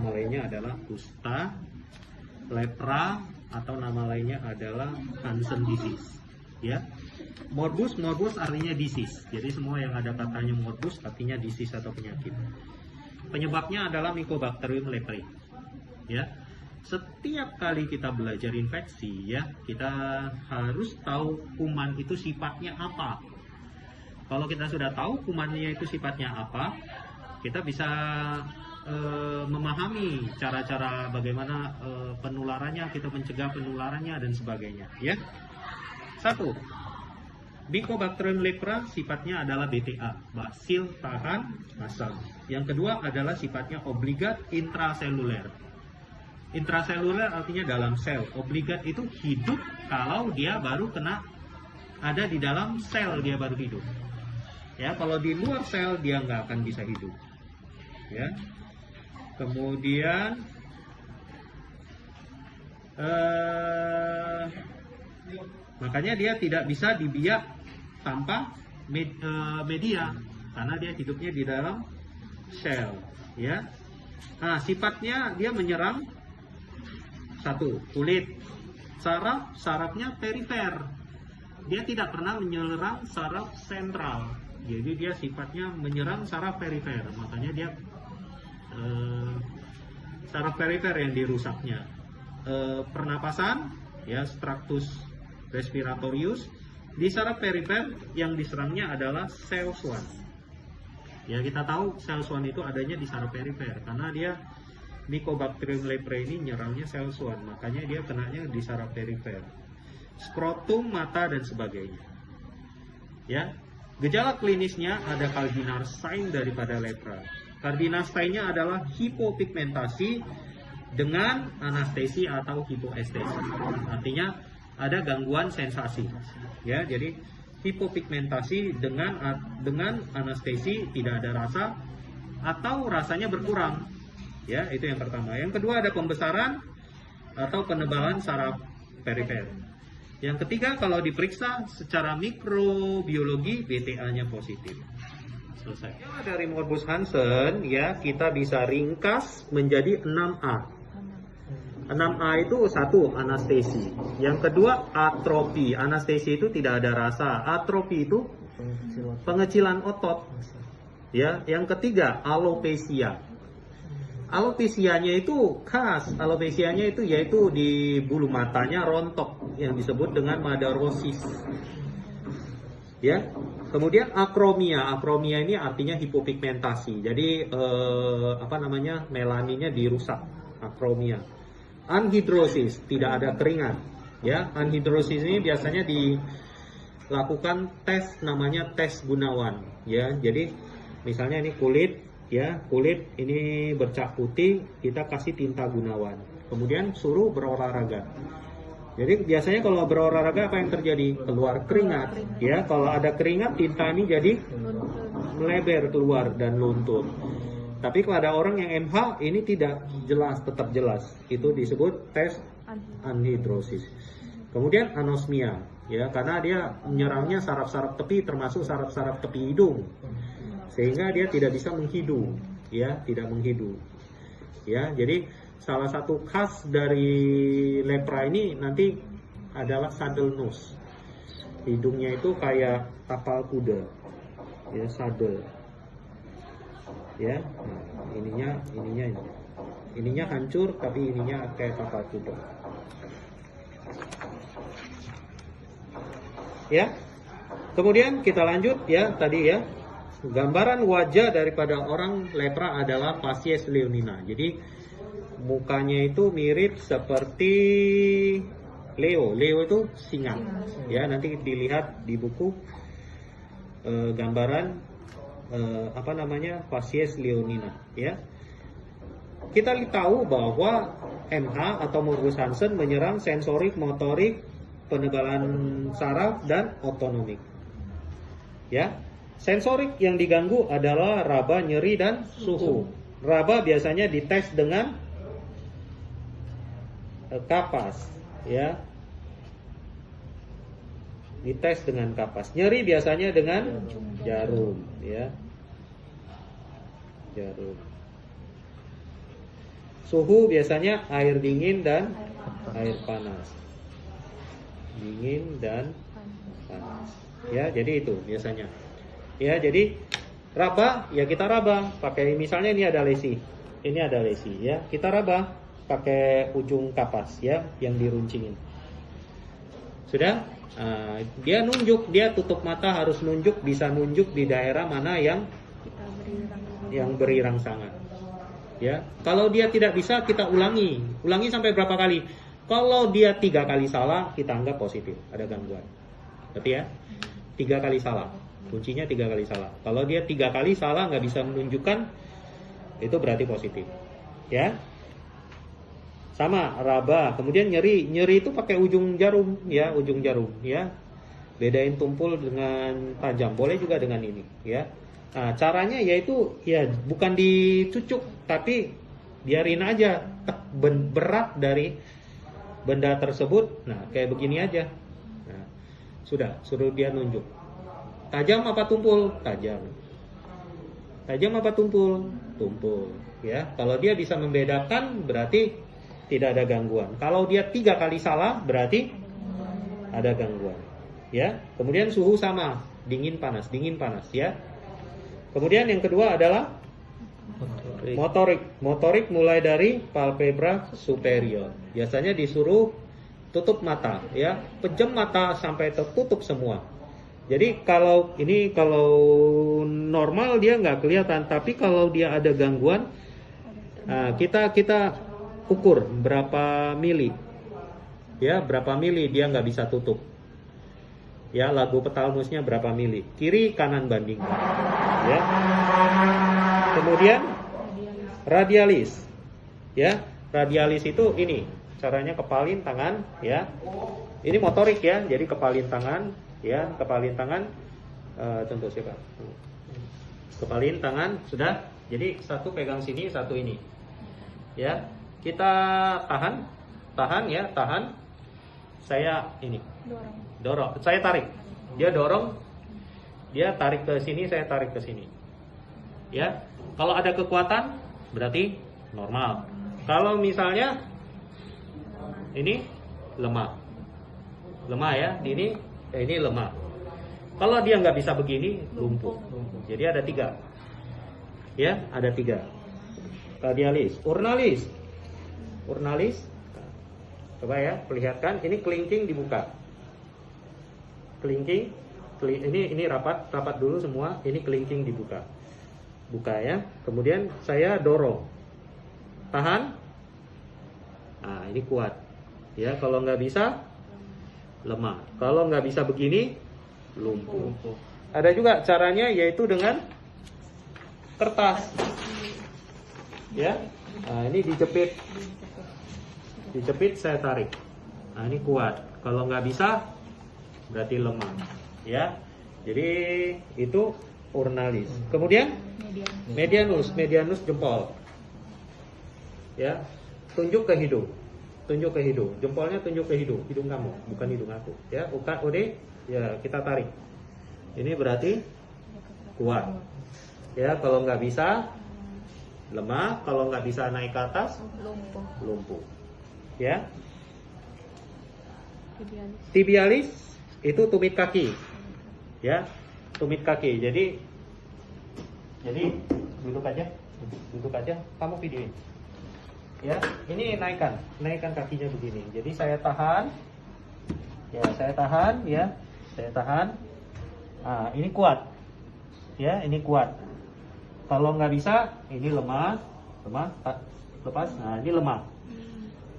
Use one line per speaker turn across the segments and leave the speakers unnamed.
nama lainnya adalah kusta, lepra, atau nama lainnya adalah Hansen disease. Ya, morbus artinya disease. Jadi semua yang ada katanya morbus artinya disease atau penyakit. Penyebabnya adalah Mycobacterium leprae. Ya, setiap kali kita belajar infeksi, ya, kita harus tahu kuman itu sifatnya apa. Kalau kita sudah tahu kumannya itu sifatnya apa, kita bisa memahami cara-cara bagaimana penularannya, kita mencegah penularannya dan sebagainya. Ya, 1. Mycobacterium leprae sifatnya adalah BTA, basil tahan asam. Yang kedua adalah sifatnya obligat intraseluler. Intraseluler artinya dalam sel. Obligat itu hidup kalau dia baru ada di dalam sel, dia baru hidup. Ya, kalau di luar sel dia nggak akan bisa hidup. Ya. Kemudian makanya dia tidak bisa dibiak tanpa media karena dia hidupnya di dalam sel. Ya. Nah, sifatnya dia menyerang 1. Kulit. Sarafnya perifer. Dia tidak pernah menyerang saraf sentral. Jadi dia sifatnya menyerang saraf perifer. Makanya dia saraf perifer yang dirusaknya. Pernapasan, ya, struktus respiratorius. Di saraf perifer yang diserangnya adalah sel Schwann. Ya, kita tahu sel Schwann itu adanya di saraf perifer karena dia Mycobacterium leprae ini nyerangnya sel Schwann, makanya dia kenanya di saraf perifer. Skrotum, mata dan sebagainya. Ya, gejala klinisnya ada cardinal sign daripada lepra. Cardinal sign-nya adalah hipopigmentasi dengan anestesi atau hipoestesi. Artinya ada gangguan sensasi. Ya, jadi hipopigmentasi dengan anestesi, tidak ada rasa atau rasanya berkurang. Ya, itu yang pertama. Yang kedua ada pembesaran atau penebalan saraf perifer. Yang ketiga, kalau diperiksa secara mikrobiologi BTA-nya positif. Selesai. Dari morbus Hansen, ya, kita bisa ringkas menjadi 6A. 6A itu 1, anestesi. Yang kedua, atrofi. Anestesi itu tidak ada rasa. Atrofi itu pengecilan otot. Ya, yang ketiga, alopecia. Alopesianya itu khas. Alopesianya itu yaitu di bulu matanya rontok yang disebut dengan madarosis. Ya. Kemudian akromia. Akromia ini artinya hipopigmentasi. Jadi melaninnya dirusak. Akromia. Anhidrosis, tidak ada keringat. Ya, anhidrosis ini biasanya dilakukan tes namanya tes Gunawan. Ya, jadi misalnya ini kulit, ya, kulit ini bercak putih, kita kasih tinta Gunawan. Kemudian suruh berolahraga. Jadi biasanya kalau berolahraga apa yang terjadi? Keluar keringat. Ya, kalau ada keringat tinta ini jadi melebar keluar dan luntur. Tapi kalau ada orang yang MH ini tidak jelas, tetap jelas. Itu disebut tes anhidrosis. Kemudian anosmia, ya, karena dia menyerangnya saraf-saraf tepi termasuk saraf-saraf tepi hidung. Sehingga dia tidak bisa menghidu, ya, tidak menghidu. Ya, jadi salah satu khas dari lepra ini nanti adalah saddle nose. Hidungnya itu kayak tapal kuda. Ya, saddle. Ya, nah, ininya hancur tapi ininya kayak tapal kuda. Ya. Kemudian kita lanjut, ya, tadi, ya. Gambaran wajah daripada orang lepra adalah Phacies leonina. Jadi mukanya itu mirip seperti Leo. Leo itu singa. Ya, nanti dilihat di buku gambaran Phacies leonina. Ya. Kita tahu bahwa MH atau morbus Hansen menyerang sensorik, motorik, penebalan saraf dan otonomik. Ya. Sensorik yang diganggu adalah raba, nyeri dan suhu. Raba biasanya dites dengan kapas, ya. Dites dengan kapas. Nyeri biasanya dengan jarum, ya. Jarum. suhu biasanya air dingin dan air panas. Dingin dan panas. Ya, jadi itu biasanya. Ya, jadi raba, ya kita raba pakai, misalnya ini ada lesi. Ini ada lesi ya. Kita raba pakai ujung kapas ya yang diruncingin. Sudah? Dia nunjuk, dia tutup mata harus nunjuk, bisa nunjuk di daerah mana yang beri rangsangan. Ya, kalau dia tidak bisa kita ulangi sampai berapa kali? Kalau dia 3 kali salah kita anggap positif, ada gangguan. Berarti ya 3 kali salah, kuncinya 3 kali salah. Kalau dia 3 kali salah nggak bisa menunjukkan, itu berarti positif. Ya. Sama raba, kemudian nyeri itu pakai ujung jarum ya, ujung jarum ya. Bedain tumpul dengan tajam, boleh juga dengan ini ya. Nah, caranya yaitu ya bukan dicucuk tapi biarin aja berat dari benda tersebut. Nah, kayak begini aja. Nah, sudah, suruh dia nunjuk. Tajam apa tumpul? Tajam. Tajam apa tumpul? Tumpul ya. Kalau dia bisa membedakan berarti tidak ada gangguan. Kalau dia 3 kali salah berarti ada gangguan. Ya. Kemudian suhu sama, dingin panas ya. Kemudian yang kedua adalah motorik. Motorik mulai dari palpebra superior. Biasanya disuruh tutup mata ya, pejam mata sampai tertutup semua. Jadi kalau normal dia nggak kelihatan, tapi kalau dia ada gangguan, kita ukur berapa mili, ya berapa mili dia nggak bisa tutup, ya lagu petalmusnya berapa mili, kiri kanan bandingkan, ya. Kemudian radialis, ya radialis itu ini caranya kepalin tangan, ya ini motorik ya, jadi kepalin tangan, ya kepalin tangan, contoh siapa, kepalin tangan sudah, jadi satu pegang sini, satu ini, ya. Kita tahan ya, tahan. Saya ini dorong, saya tarik. Dia dorong, dia tarik ke sini, saya tarik ke sini. Ya, kalau ada kekuatan berarti normal. Kalau misalnya ini lemah ya, ini lemah. Kalau dia nggak bisa begini, lumpuh. Jadi ada 3. Ya, ada 3. Radialis, urnalis, coba ya, perlihatkan. Ini kelingking dibuka. Kelingking, ini rapat dulu semua. Ini kelingking dibuka, buka ya. Kemudian saya dorong, tahan. Nah, ini kuat. Ya, kalau nggak bisa, lemah. Kalau nggak bisa begini, lumpuh. Ada juga caranya, yaitu dengan kertas. Ya, nah, ini dijepit, saya tarik. Nah, ini kuat. Kalau nggak bisa, berarti lemah. Ya, jadi itu urnalis. Kemudian medianus jempol. Ya, tunjuk ke hidung, jempolnya tunjuk ke hidung kamu, bukan hidung aku. Ya, udah, ya kita tarik. Ini berarti kuat. Ya, kalau nggak bisa, lemah. Kalau nggak bisa naik ke atas, lumpuh. Ya. Tibialis itu tumit kaki. Ya, tumit kaki. Jadi duduk aja. Kamu videoin. Ya, ini naikkan kakinya begini. Jadi saya tahan. Ya, saya tahan. Nah, ini kuat. Ya, ini kuat. Kalau nggak bisa, ini lemah, lepas. Nah, ini lemah.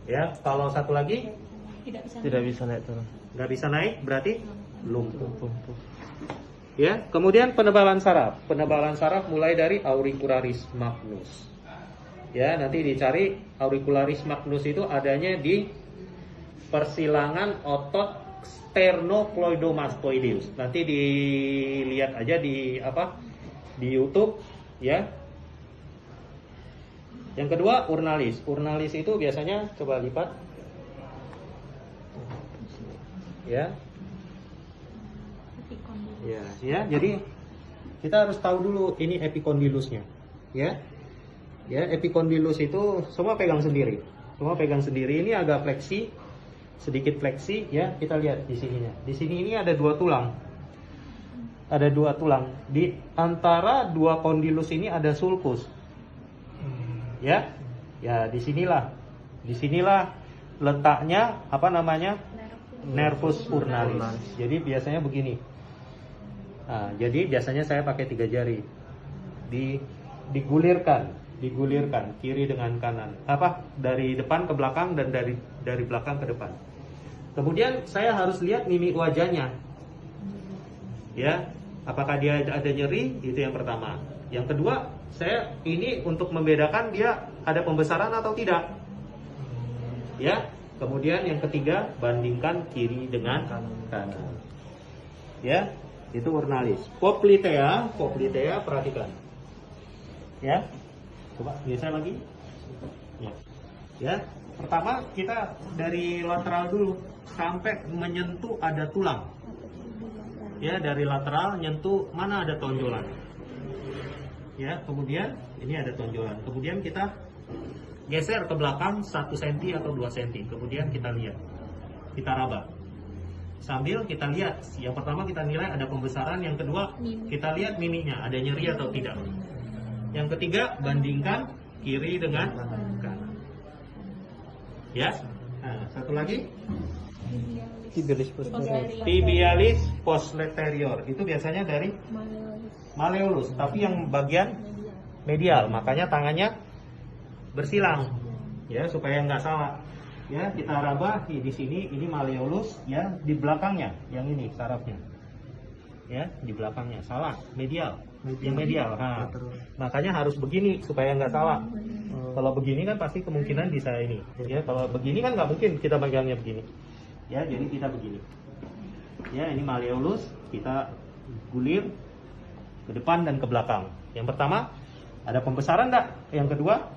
Ya, kalau satu lagi tidak bisa naik turun. Nggak bisa naik, berarti lumpuh. Ya, kemudian penebalan saraf. Penebalan saraf mulai dari auricularis magnus. Ya, nanti dicari auricularis magnus itu adanya di persilangan otot sternocleidomastoideus. Nanti dilihat aja di YouTube, ya. Yang kedua urnalis. Urnalis itu biasanya coba lipat. Ya. Ya, jadi kita harus tahu dulu ini epicondylusnya, ya. Ya, epikondylus itu semua pegang sendiri. Semua pegang sendiri. Ini agak fleksi, sedikit fleksi ya. Kita lihat di sininya. Di sini ini ada 2 tulang. Ada 2 tulang. Di antara 2 kondylus ini ada sulcus. Ya. Ya, disinilah letaknya apa namanya? Nervus ulnaris. Jadi biasanya begini. Nah, jadi biasanya saya pakai 3 jari. Digulirkan kiri dengan kanan. Dari depan ke belakang dan dari belakang ke depan. Kemudian saya harus lihat mimik wajahnya. Ya, apakah dia ada nyeri? Itu yang pertama. Yang kedua, saya ini untuk membedakan dia ada pembesaran atau tidak. Ya. Kemudian yang ketiga, bandingkan kiri dengan kanan. Ya, itu urnalis. Popliteae perhatikan. Ya. Coba geser lagi. Ya. Ya. Pertama kita dari lateral dulu sampai menyentuh ada tulang. Ya, dari lateral nyentuh mana ada tonjolan. Ya, kemudian ini ada tonjolan. Kemudian kita geser ke belakang 1 cm atau 2 cm. Kemudian kita lihat. Kita raba. Sambil kita lihat. Yang pertama kita nilai ada pembesaran. Yang kedua kita lihat mimiknya. Ada nyeri atau tidak. Yang ketiga bandingkan kiri dengan kanan. Ya. Nah, satu lagi. Tibialis posterior. Itu biasanya dari malleolus. Tapi yang bagian medial. Makanya tangannya bersilang, ya, supaya nggak salah. Ya, kita raba di sini, ini malleolus, ya, di belakangnya, yang ini sarafnya, ya, di belakangnya, salah, medial, yang medial. Nah, makanya harus begini supaya nggak salah. Kalau begini kan pasti kemungkinan bisa ini, ya. Kalau begini kan nggak mungkin kita pegangnya begini, ya. Jadi kita begini, ya. Ini malleolus, kita gulir ke depan dan ke belakang. Yang pertama, ada pembesaran enggak? Yang kedua,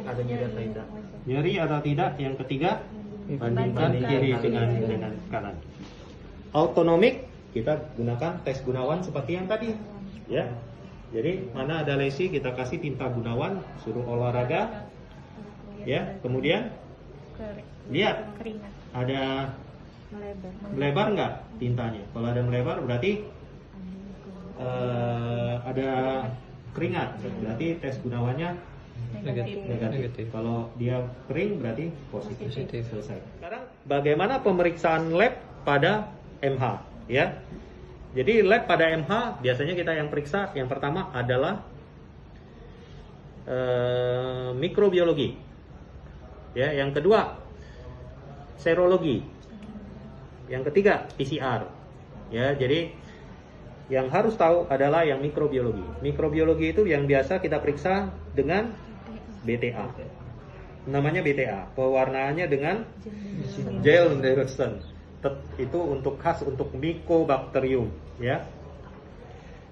ada nyeri atau tidak. Nyeri atau tidak. Yang ketiga, bandingkan kiri dengan kanan. Autonomik, kita gunakan tes Gunawan seperti yang tadi. Ya. Jadi mana ada lesi kita kasih tinta Gunawan, suruh olahraga. Ya. Kemudian lihat ada melebar enggak tintanya. Kalau ada melebar berarti ada keringat, berarti tes Gunawannya negatif. Kalau dia kering berarti positif. Selesai. Sekarang bagaimana pemeriksaan lab pada MH, ya? Jadi lab pada MH biasanya kita yang periksa yang pertama adalah mikrobiologi. Ya, yang kedua serologi. Yang ketiga PCR. Ya, jadi yang harus tahu adalah yang mikrobiologi. Mikrobiologi itu yang biasa kita periksa dengan BTA. Namanya BTA. Pewarnaannya dengan gel Nielsen. Itu untuk khas untuk Mycobacterium, ya.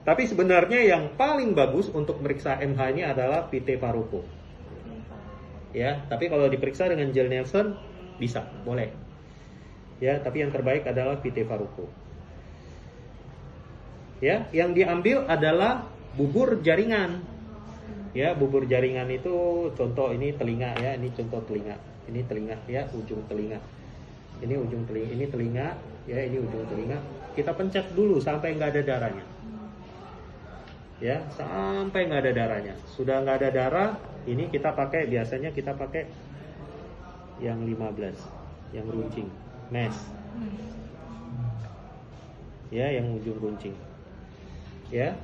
Tapi sebenarnya yang paling bagus untuk meriksa MH ini adalah Vitae Parroco. Ya, tapi kalau diperiksa dengan gel Nielsen bisa, boleh. Ya, tapi yang terbaik adalah Vitae Parroco. Ya, yang diambil adalah bubur jaringan. Ya, bubur jaringan itu contoh ini telinga, ya, ini contoh telinga. Ini telinga, ya, ujung telinga. Ini ujung telinga, ini telinga, ya, ini ujung telinga. Kita pencet dulu sampai nggak ada darahnya. Ya, sampai nggak ada darahnya. Sudah nggak ada darah, ini kita pakai, biasanya kita pakai yang 15, yang runcing, mesh. Ya, yang ujung runcing. Ya,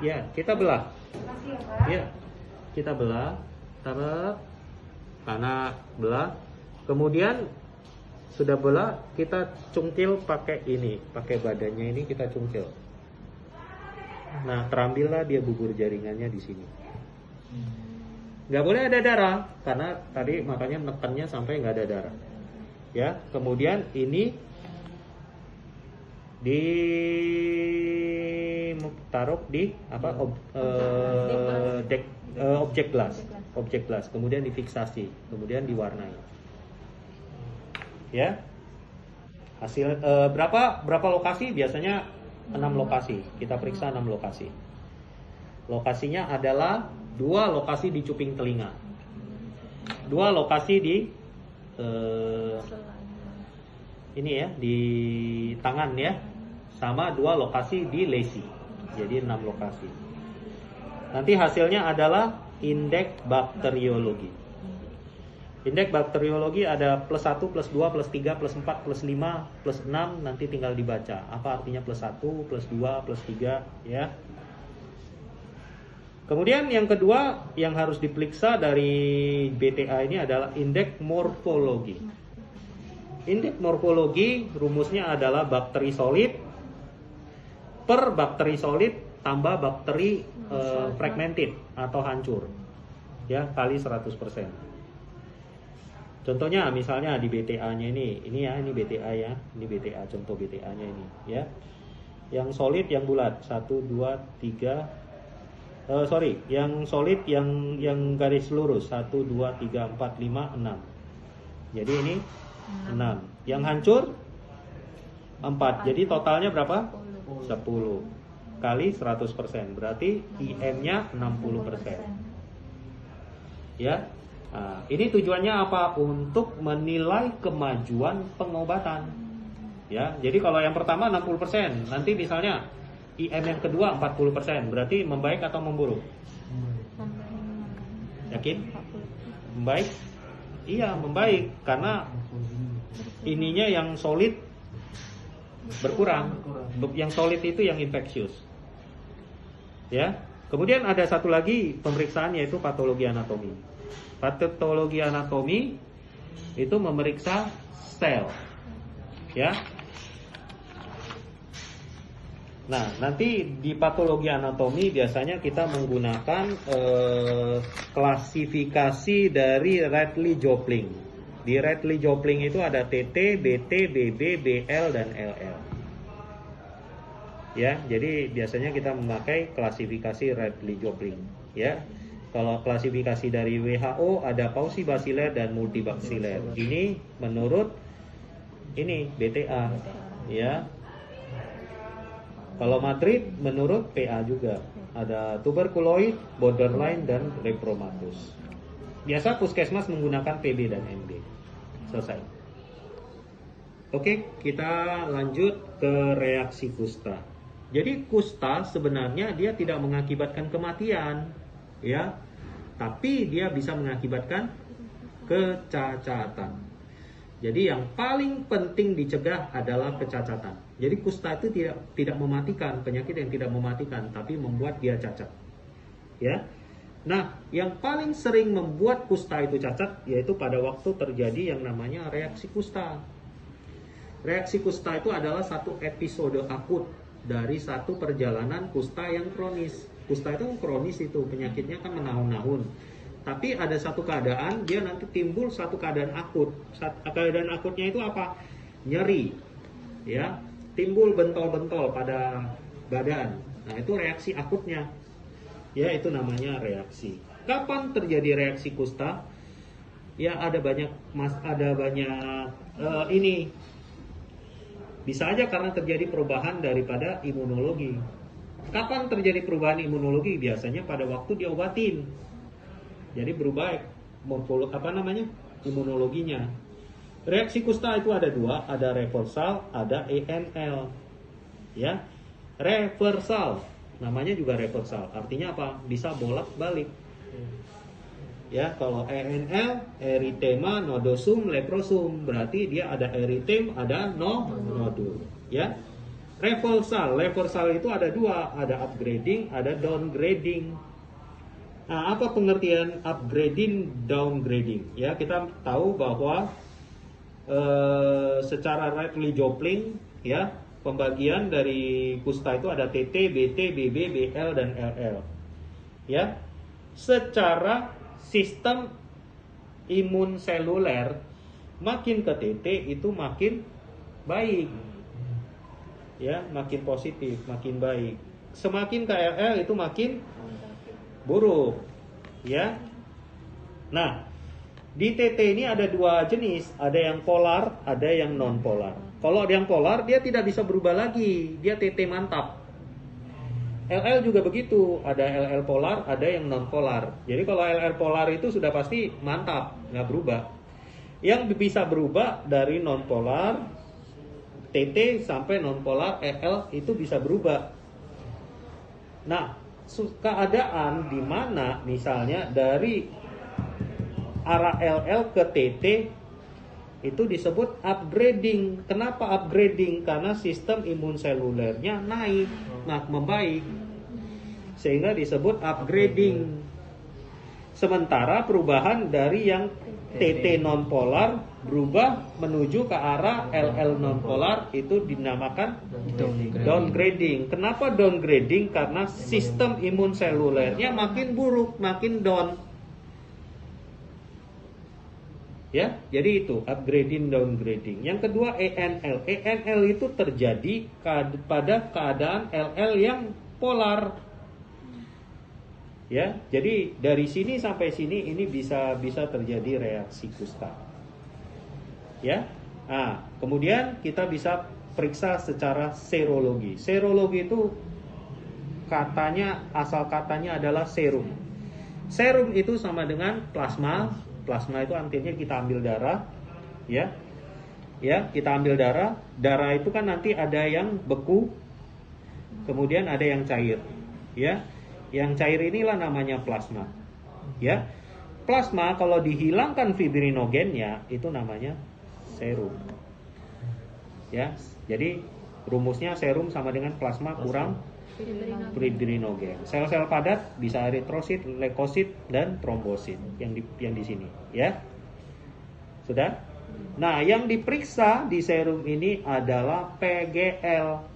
ya, kita belah. Ya, kita belah, taruh, karena belah. Kemudian sudah belah, kita cungkil pakai ini, pakai badannya ini kita cungkil. Nah, terambillah dia bubur jaringannya di sini. Nggak boleh ada darah, karena tadi makanya nekannya sampai nggak ada darah. Ya, kemudian ini ditaruh di apa objek glass, kemudian difiksasi, kemudian diwarnai. Ya, hasil berapa lokasi? Biasanya 6 lokasi. Kita periksa 6 lokasi. Lokasinya adalah 2 lokasi di cuping telinga, 2 lokasi di ini ya, di tangan ya, sama 2 lokasi di lesi. Jadi 6 lokasi. Nanti hasilnya adalah indeks bakteriologi. Indeks bakteriologi ada +1, +2, +3, +4, +5, +6. Nanti tinggal dibaca apa artinya +1, +2, +3 ya. Kemudian yang kedua yang harus diperiksa dari BTA ini adalah indeks morfologi. Indeks morfologi rumusnya adalah bakteri solid per bakteri solid tambah bakteri fragmented atau hancur ya, kali 100%. Contohnya misalnya di BTA-nya ini ya, ini BTA ya, ini BTA, contoh BTA-nya ini ya. Yang solid yang bulat 1 2 3 yang solid yang garis lurus 1 2 3 4 5 6. Jadi ini 6. Yang hancur 4. Jadi totalnya berapa? 10 kali 100%. Berarti IM-nya 60%. Ya. Nah, ini tujuannya apa? Untuk menilai kemajuan pengobatan. Ya, jadi kalau yang pertama 60%, nanti misalnya IM yang kedua 40%, berarti membaik atau memburuk? Yakin? Membaik? Iya, membaik karena ininya yang solid berkurang. Yang solid itu yang infeksius. Ya. Kemudian ada satu lagi pemeriksaan yaitu patologi anatomi. Patologi anatomi itu memeriksa sel, ya. Nah, nanti di patologi anatomi biasanya kita menggunakan klasifikasi dari Radley-Jopling. Di Radley-Jopling itu ada TT, BT, BB, BL, dan LL. Ya, jadi biasanya kita memakai klasifikasi Radley-Jopling, ya. Kalau klasifikasi dari WHO ada pausibasiler dan multibasiler. Ini menurut ini BTA, ya. Kalau Madrid menurut PA juga. Ada tuberkuloid, borderline, dan lepromatus. Biasa puskesmas menggunakan PB dan MB. Selesai. Oke, kita lanjut ke reaksi kusta. Jadi kusta sebenarnya dia tidak mengakibatkan kematian, ya, tapi dia bisa mengakibatkan kecacatan. Jadi yang paling penting dicegah adalah kecacatan. Jadi kusta itu tidak mematikan, penyakit yang tidak mematikan, tapi membuat dia cacat. Ya. Nah, yang paling sering membuat kusta itu cacat yaitu pada waktu terjadi yang namanya reaksi kusta. Reaksi kusta itu adalah satu episode akut dari satu perjalanan kusta yang kronis. Kusta itu kronis, itu penyakitnya kan menahun-nahun. Tapi ada satu keadaan dia nanti timbul satu keadaan akut. Keadaan akutnya itu apa? Nyeri, ya, timbul bentol-bentol pada badan. Nah, itu reaksi akutnya. Ya, itu namanya reaksi. Kapan terjadi reaksi kusta? Ya, ada banyak ini. Bisa aja karena terjadi perubahan daripada imunologi. Kapan terjadi perubahan imunologi? Biasanya pada waktu diobatin. Jadi berubah imunologinya. Reaksi kusta itu ada dua, ada reversal, ada ENL. Ya, reversal, namanya juga reversal. Artinya apa? Bisa bolak-balik. Ya, kalau ENL, erythema nodosum leprosum, berarti dia ada erythem, ada nodul. Ya, reversal itu ada dua, ada upgrading, ada downgrading. Nah, apa pengertian upgrading, downgrading? Ya, kita tahu bahwa secara Radley-Jopling, ya, pembagian dari kusta itu ada TT, BT, BB, BL, dan LL. Ya, secara sistem imun seluler, makin ke TT itu makin baik, ya, makin positif, makin baik. Semakin ke LL itu makin buruk, ya. Nah, di TT ini ada dua jenis, ada yang polar, ada yang non polar. Kalau yang polar dia tidak bisa berubah lagi, dia TT mantap. LL juga begitu, ada LL polar, ada yang non polar. Jadi kalau LL polar itu sudah pasti mantap, nggak berubah. Yang bisa berubah dari non polar TT sampai non polar LL itu bisa berubah. Nah, keadaan di mana misalnya dari arah LL ke TT itu disebut upgrading. Kenapa upgrading? Karena sistem imun selulernya naik, membaik, sehingga disebut upgrading. Sementara perubahan dari yang TT non polar berubah menuju ke arah LL non polar itu dinamakan downgrading. Kenapa downgrading? Karena sistem imun selulernya makin buruk, makin down. Ya, jadi itu upgrading, downgrading. Yang kedua ENL. ENL itu terjadi pada keadaan LL yang polar. Ya, jadi dari sini sampai sini ini bisa terjadi reaksi kusta. Ya. Nah, kemudian kita bisa periksa secara serologi. Serologi itu asal katanya adalah serum. Serum itu sama dengan plasma. Plasma itu artinya kita ambil darah, ya, kita ambil darah. Darah itu kan nanti ada yang beku, kemudian ada yang cair, ya. Yang cair inilah namanya plasma, ya. Plasma kalau dihilangkan fibrinogennya itu namanya serum, ya. Jadi rumusnya serum sama dengan plasma kurang fibrinogen. Sel-sel padat bisa eritrosit, leukosit, dan trombosit yang di sini, ya. Sudah? Nah, yang diperiksa di serum ini adalah PGL.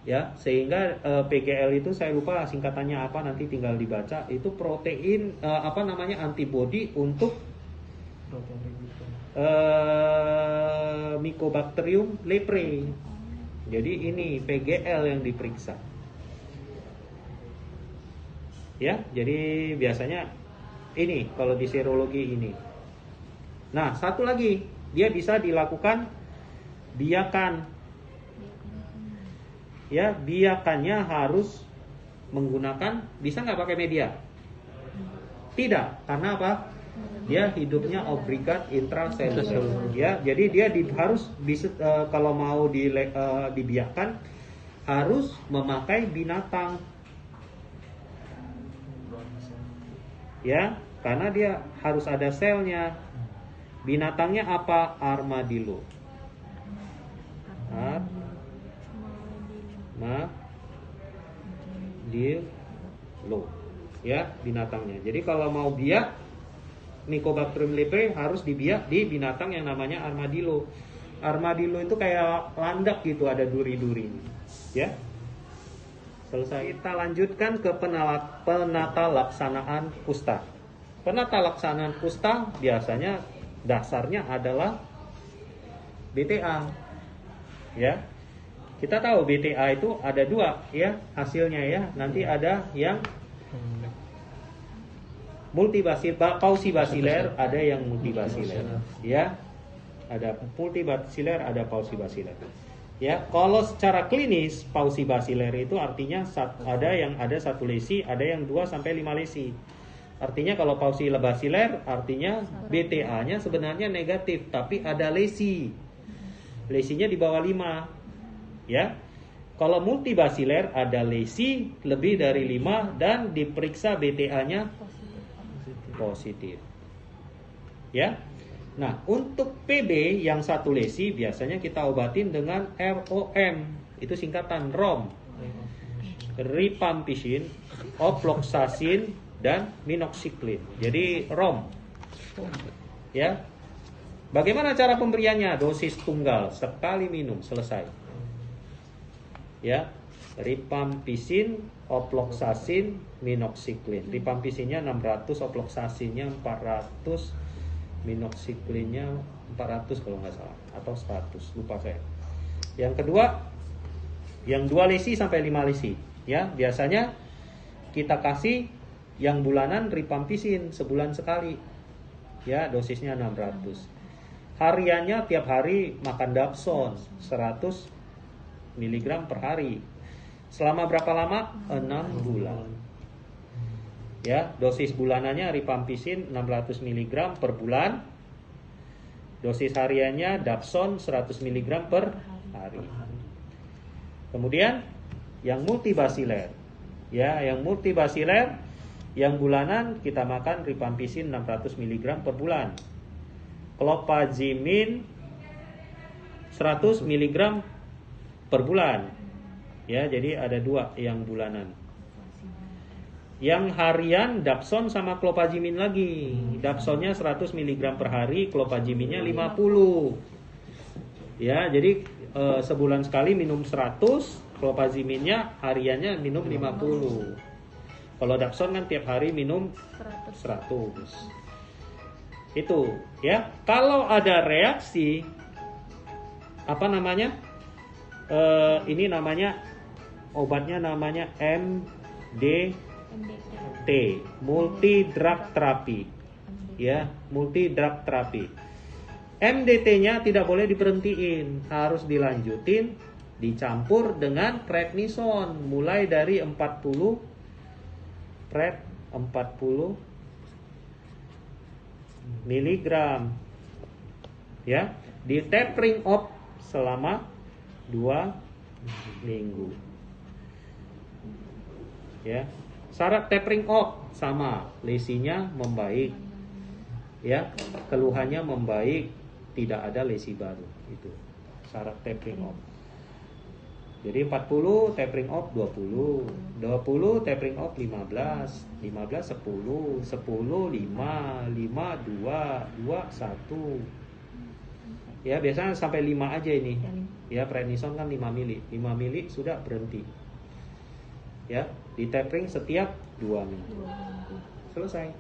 Ya, sehingga PGL itu saya lupa singkatannya apa, nanti tinggal dibaca. Itu protein antibodi untuk Mycobacterium leprae. Jadi ini PGL yang diperiksa. Ya, jadi biasanya ini kalau di serologi ini. Nah, satu lagi, dia bisa dilakukan biakan. Ya, biakannya harus menggunakan, bisa nggak pakai media? Tidak, karena apa? Dia hidupnya obligat intraseluler, ya. Jadi dia harus kalau mau dibiarkan harus memakai binatang, ya, karena dia harus ada selnya. Binatangnya apa? Armadillo. Armadillo, ya, binatangnya. Jadi kalau mau biak Mycobacterium leprae harus dibiak di binatang yang namanya armadillo. Armadillo itu kayak landak gitu, ada duri-durinya, ya. Selesai. Kita lanjutkan ke penata laksanaan kusta. Penata laksanaan kusta biasanya dasarnya adalah BTA, ya. Kita tahu BTA itu ada dua, ya, hasilnya, ya. Nanti ada yang pausibasiler, ada yang multibasiler, ya. Ada multibasiler, ada pausibasiler. Ya, kalau secara klinis pausibasiler itu artinya ada satu lesi, ada yang 2 sampai 5 lesi. Artinya kalau pausibasiler artinya BTA-nya sebenarnya negatif, tapi ada lesi. Lesinya di bawah 5. Ya. Kalau multibasiler ada lesi lebih dari 5 dan diperiksa BTA-nya positif. Ya. Nah, untuk PB yang satu lesi biasanya kita obatin dengan ROM. Itu singkatan ROM. Rifampicin, ofloxacin, dan minoxidil. Jadi ROM. Ya. Bagaimana cara pemberiannya? Dosis tunggal, sekali minum, selesai. Ya. Rifampicin, ofloxacin, minoxidil. Rifampicinnya 600, ofloxacinnya 400, minoxidilnya 400 kalau nggak salah, atau 100, lupa saya. Yang kedua, yang 2 lesi sampai 5 lesi, ya. Biasanya kita kasih yang bulanan rifampicin sebulan sekali, ya, dosisnya 600. Hariannya tiap hari makan Dapson 100 mg per hari. Selama berapa lama? 6 bulan. Ya, dosis bulanannya rifampicin 600 mg per bulan. Dosis hariannya dapson 100 mg per hari. Kemudian yang multibasiler. Ya, yang multibasiler yang bulanan kita makan rifampicin 600 mg per bulan. Clofazimine 100 mg per bulan. Ya, jadi ada 2 yang bulanan. Yang harian dapson sama clofazimine lagi. Dapsonnya 100 mg per hari, clofazimine-nya 50. Ya, jadi sebulan sekali minum 100, clofazimine-nya hariannya minum 50. Kalau dapson kan tiap hari minum 100. Itu, ya. Kalau ada reaksi apa namanya? Ini namanya obatnya namanya MDT, multi drug therapy. Ya, multi drug therapy. MDT-nya tidak boleh diberhentiin, harus dilanjutin, dicampur dengan prednison mulai dari 40 miligram. Ya, di tapering off selama 2 minggu. Ya, syarat tapering off sama, lesinya membaik. Ya, keluhannya membaik, tidak ada lesi baru. Itu syarat tapering off. Jadi 40 tapering off 20, 20 tapering off 15, 15 10, 10 5, 5 2, 2 1. Ya, biasanya sampai 5 aja ini. Ya, prednison kan 5 mili. 5 mili sudah berhenti. Ya, di tapering setiap 2 minggu. Selesai.